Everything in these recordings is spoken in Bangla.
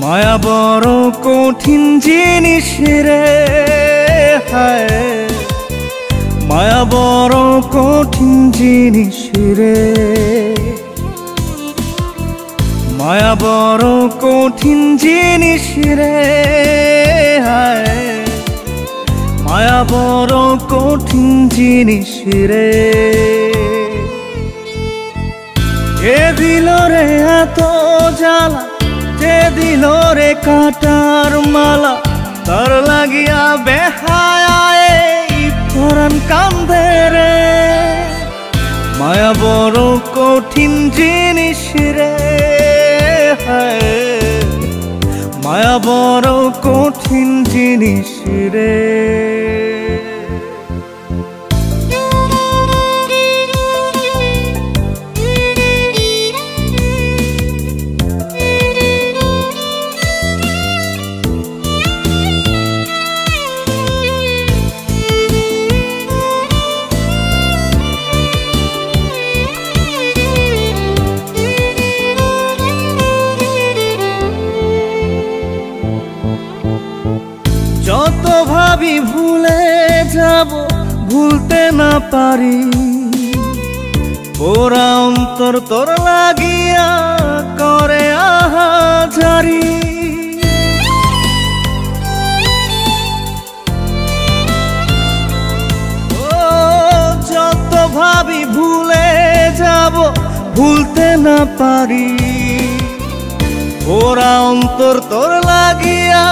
মায়া বড় কঠিন জিনিস রে, হায় মায়া বড় কঠিন জিনিস রে, মায়া বড় কঠিন জিনিস রে, হায় মায়া বড় কঠিন জিনিস রে। যে দিল রে এত জ্বালা, যে দিল রে কাটার মালা, তার লাগিয়া বেহায় পরাণ কান্দে রে। মায়া বড় কঠিন জিনিস রে, হায় মায়া বড় কঠিন জিনিস রে। যত ভাবি ভুলে যাব, ভুলতে না পারি, পোড়া অন্তর তোর লাগিয়া করে আহাজারি। ও যত ভাবি ভুলে যাব, ভুলতে না পারি, পোড়া অন্তর তোর লাগিয়া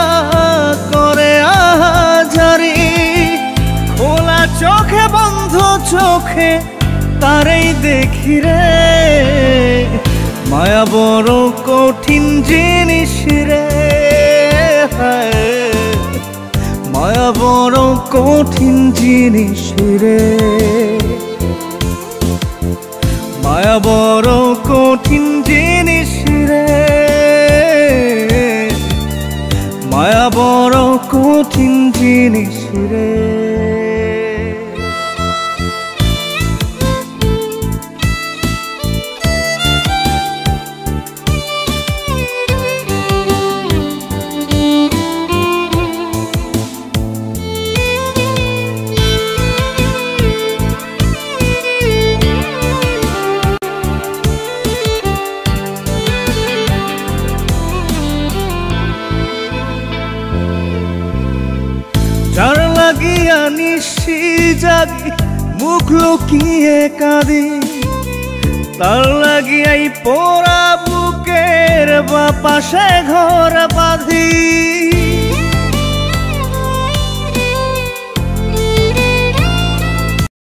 করে আহাজারি। খোলা চোখে বন্ধ চোখে তারেই দেখি রে, মায়া বড় কঠিন জিনিস রে, হায় মায়া বড় কঠিন জিনিস রে, মায়া বড় কঠিন জিনিস রে, মায়া বড় কঠিন জিনিস রে। যার লাগিয়া নিশি জাগি, মুখ লুকিয়ে কাঁদি, তার লাগিয়াই পোড়া বুকের বাপাশে ঘর বাঁধি।